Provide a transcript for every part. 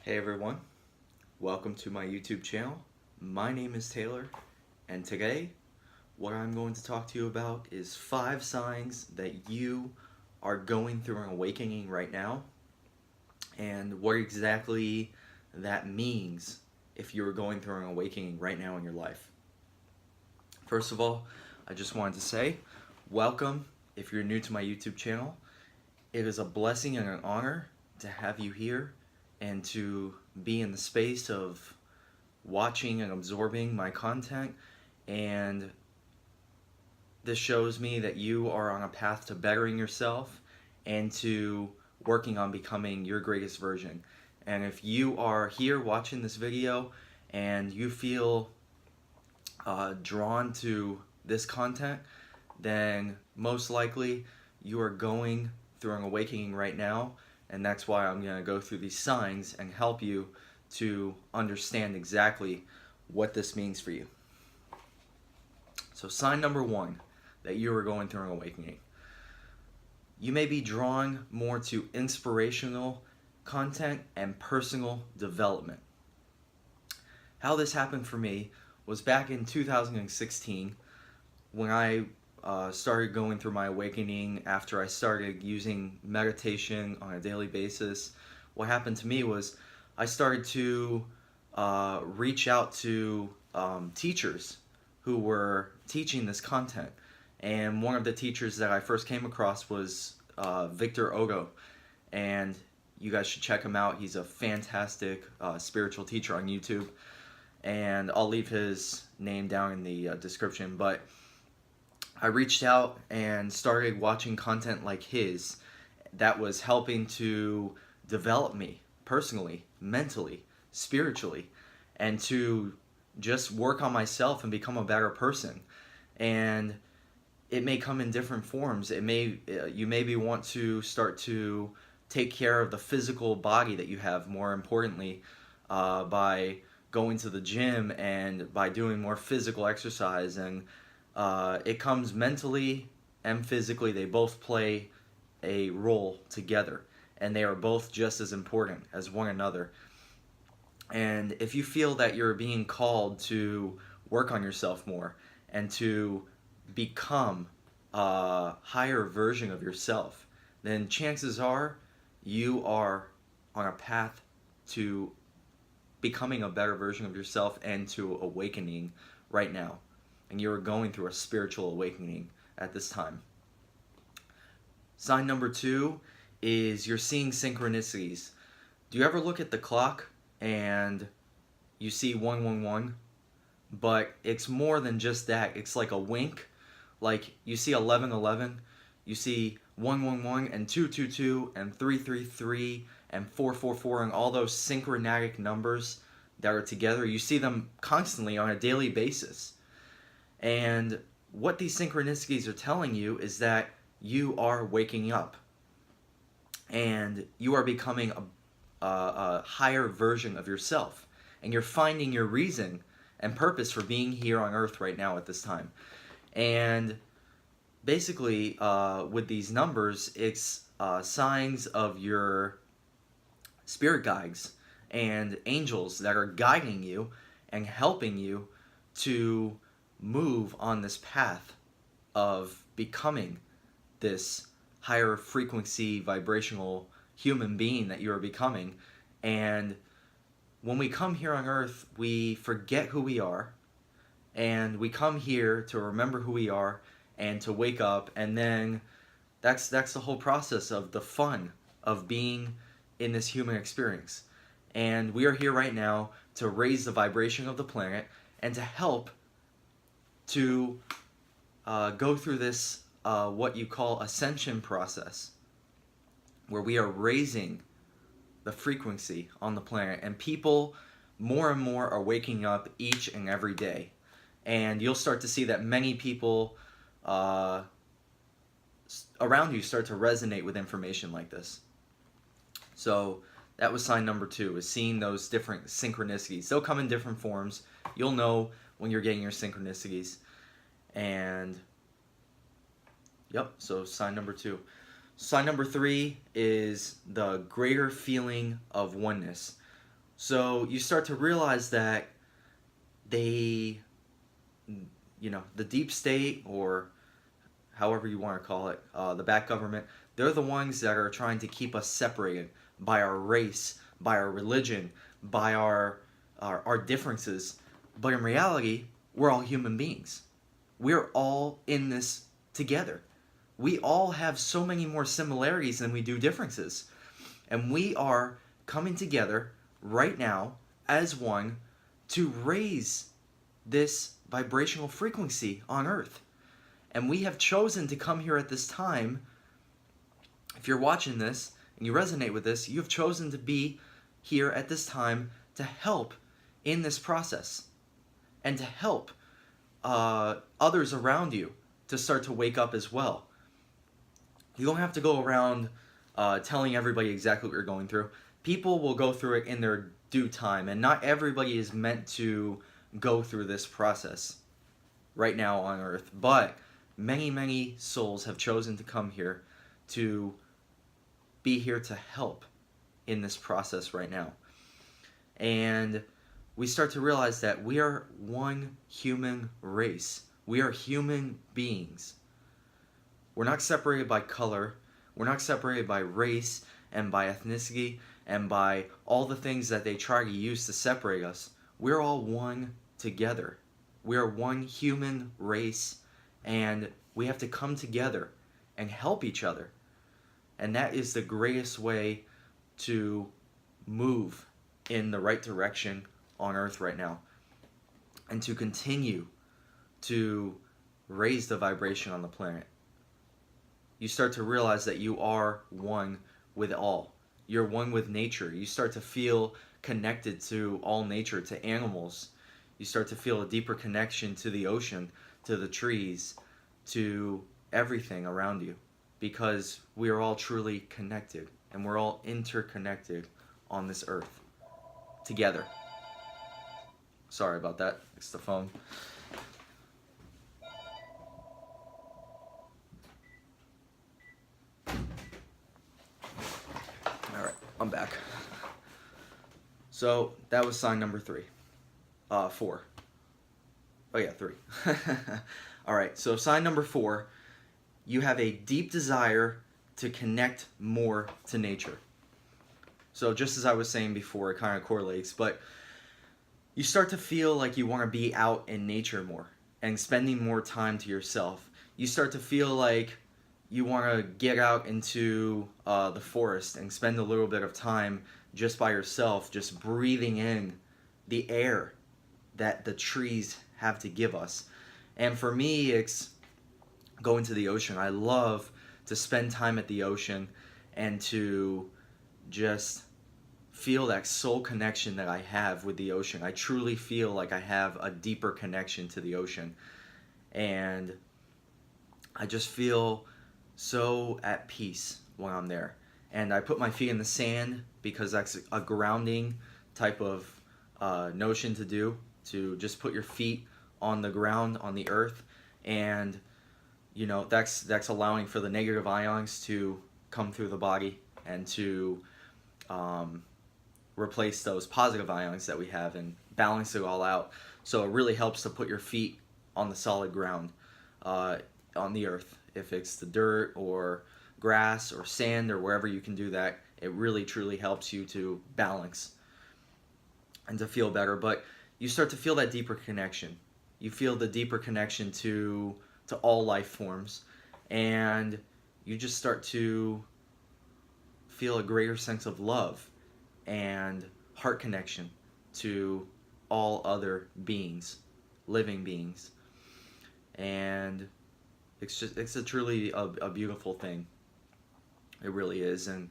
Hey everyone, welcome to my YouTube channel. My name is Taylor, and today what I'm going to talk to you about is 5 signs that you are going through an awakening right now, and what exactly that means if you're going through an awakening right now in your life. First of all, I just wanted to say, welcome if you're new to my YouTube channel. It is a blessing and an honor to have you here and to be in the space of watching and absorbing my content, and this shows me that you are on a path to bettering yourself and to working on becoming your greatest version. And if you are here watching this video and you feel drawn to this content, then most likely you are going through an awakening right now, and that's why I'm going to go through these signs and help you to understand exactly what this means for you. So sign number 1 that you are going through an awakening. You may be drawn more to inspirational content and personal development. How this happened for me was back in 2016 when I started going through my awakening after I started using meditation on a daily basis. What happened to me was I started to reach out to teachers who were teaching this content. And one of the teachers that I first came across was Victor Ogo. And you guys should check him out. He's a fantastic spiritual teacher on YouTube. And I'll leave his name down in the description. But I reached out and started watching content like his that was helping to develop me personally, mentally, spiritually, and to just work on myself and become a better person. And it may come in different forms. You maybe want to start to take care of the physical body that you have, more importantly, by going to the gym and by doing more physical exercise. And it comes mentally and physically. They both play a role together, and they are both just as important as one another. And if you feel that you're being called to work on yourself more and to become a higher version of yourself, then chances are you are on a path to becoming a better version of yourself and to awakening right now. And you're going through a spiritual awakening at this time. Sign number 2 is you're seeing synchronicities. Do you ever look at the clock and you see 111? But it's more than just that. It's like a wink. Like you see 1111, you see 111 and 222 and 333 and 444 and all those synchronatic numbers that are together. You see them constantly on a daily basis. And what these synchronicities are telling you is that you are waking up and you are becoming a higher version of yourself, and you're finding your reason and purpose for being here on earth right now at this time. And basically with these numbers, it's signs of your spirit guides and angels that are guiding you and helping you to move on this path of becoming this higher frequency vibrational human being that you are becoming. And when we come here on earth, we forget who we are, and we come here to remember who we are and to wake up, and then that's the whole process of the fun of being in this human experience. And we are here right now to raise the vibration of the planet and to help to go through this what you call ascension process, where we are raising the frequency on the planet, and people more and more are waking up each and every day. And you'll start to see that many people around you start to resonate with information like this. So that was sign number 2, is seeing those different synchronicities. They'll come in different forms. You'll know when you're getting your synchronicities. And yep, so sign number 2. Sign number 3 is the greater feeling of oneness. So you start to realize that they, the deep state, or however you want to call it, the back government, they're the ones that are trying to keep us separated by our race, by our religion, by our differences. But in reality, we're all human beings. We're all in this together. We all have so many more similarities than we do differences. And we are coming together right now as one to raise this vibrational frequency on Earth. And we have chosen to come here at this time. If you're watching this and you resonate with this, you have chosen to be here at this time to help in this process and to help others around you to start to wake up as well. You don't have to go around telling everybody exactly what you're going through. People will go through it in their due time, and not everybody is meant to go through this process right now on Earth. But many, many souls have chosen to come here to be here to help in this process right now. And we start to realize that we are one human race. We are human beings. We're not separated by color. We're not separated by race and by ethnicity and by all the things that they try to use to separate us. We're all one together. We are one human race, and we have to come together and help each other. And that is the greatest way to move in the right direction on Earth right now, and to continue to raise the vibration on the planet. You start to realize that you are one with all. You're one with nature. You start to feel connected to all nature, to animals. You start to feel a deeper connection to the ocean, to the trees, to everything around you, because we are all truly connected, and we're all interconnected on this earth together. Sorry about that. It's the phone. Alright, I'm back. So that was sign number 3. 4. Oh yeah, 3. Alright, so sign number 4, you have a deep desire to connect more to nature. So just as I was saying before, it kind of correlates, but you start to feel like you want to be out in nature more and spending more time to yourself. You start to feel like you want to get out into the forest and spend a little bit of time just by yourself, just breathing in the air that the trees have to give us. And for me, it's going to the ocean. I love to spend time at the ocean and to just feel that soul connection that I have with the ocean. I truly feel like I have a deeper connection to the ocean. And I just feel so at peace when I'm there. And I put my feet in the sand because that's a grounding type of notion to do, to just put your feet on the ground, on the earth. And that's allowing for the negative ions to come through the body and to replace those positive ions that we have and balance it all out. So it really helps to put your feet on the solid ground, on the earth. If it's the dirt or grass or sand or wherever you can do that, it really truly helps you to balance and to feel better. But you start to feel that deeper connection. You feel the deeper connection to all life forms, and you just start to feel a greater sense of love and heart connection to all other beings, living beings. And it's a truly a beautiful thing. It really is. And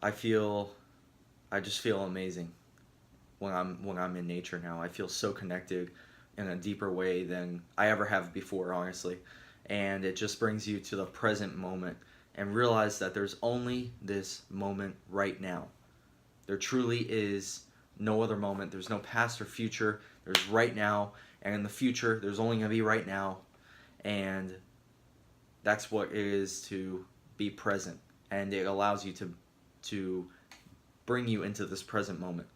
I just feel amazing when I'm in nature now. I feel so connected in a deeper way than I ever have before, honestly. And it just brings you to the present moment and realize that there's only this moment right now. There truly is no other moment. There's no past or future. There's right now. And in the future, there's only going to be right now. And that's what it is to be present. And it allows you to bring you into this present moment.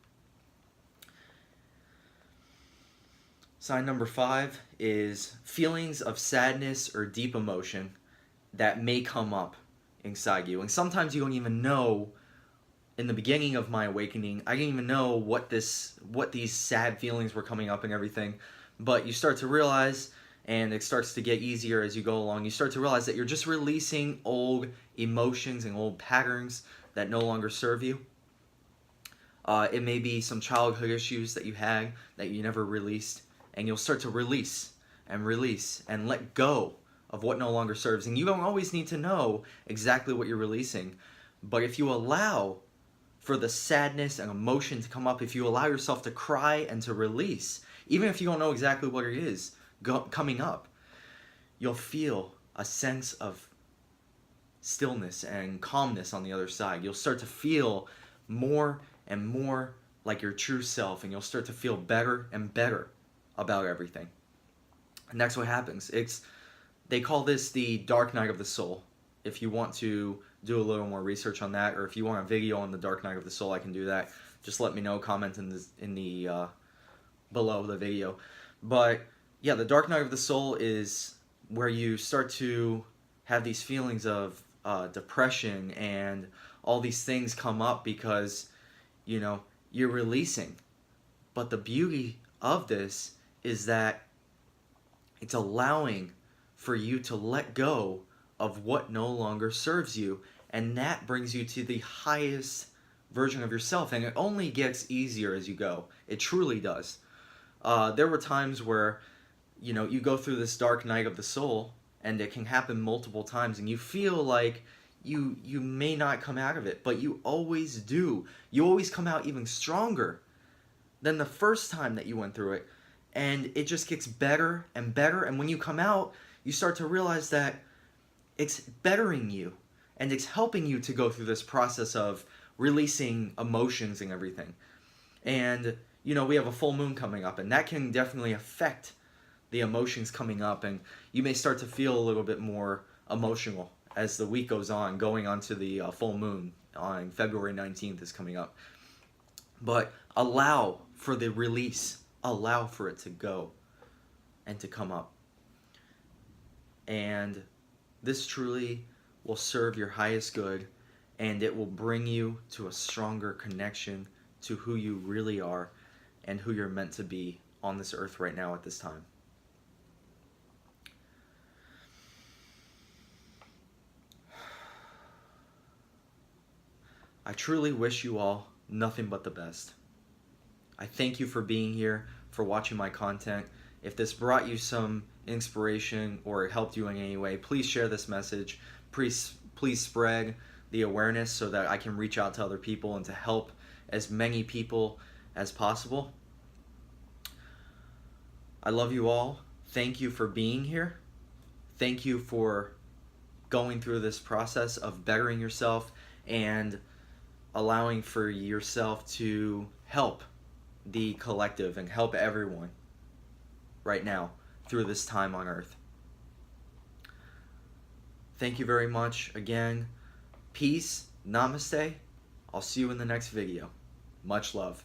Sign number 5 is feelings of sadness or deep emotion that may come up inside you. And sometimes you don't even know. In the beginning of my awakening, I didn't even know what these sad feelings were coming up and everything. But you start to realize, and it starts to get easier as you go along, you start to realize that you're just releasing old emotions and old patterns that no longer serve you. It may be some childhood issues that you had that you never released, and you'll start to release and let go of what no longer serves. And you don't always need to know exactly what you're releasing, but if you allow for the sadness and emotion to come up, if you allow yourself to cry and to release, even if you don't know exactly what it is coming up, you'll feel a sense of stillness and calmness on the other side. You'll start to feel more and more like your true self, and you'll start to feel better and better about everything. And that's what happens. They call this the dark night of the soul. If you want to do a little more research on that, or if you want a video on the dark night of the soul, I can do that. Just let me know, comment in the below the video. But yeah, the dark night of the soul is where you start to have these feelings of depression, and all these things come up because you're releasing. But the beauty of this is that it's allowing for you to let go of what no longer serves you, and that brings you to the highest version of yourself. And it only gets easier as you go. It truly does. There were times where you go through this dark night of the soul, and it can happen multiple times, and you feel like you may not come out of it, but you always do. You always come out even stronger than the first time that you went through it, and it just gets better and better. And when you come out, you start to realize that it's bettering you, and it's helping you to go through this process of releasing emotions and everything. And we have a full moon coming up, and that can definitely affect the emotions coming up, and you may start to feel a little bit more emotional as the week goes on, going on to the full moon on February 19th is coming up. But allow for the release, allow for it to go and to come up. And this truly will serve your highest good, and it will bring you to a stronger connection to who you really are and who you're meant to be on this earth right now at this time. I truly wish you all nothing but the best. I thank you for being here, for watching my content. If this brought you some inspiration or it helped you in any way, please share this message. Please spread the awareness so that I can reach out to other people and to help as many people as possible. I love you all. Thank you for being here. Thank you for going through this process of bettering yourself and allowing for yourself to help the collective and help everyone right now through this time on earth. Thank you very much again. Peace. Namaste. I'll see you in the next video. Much love.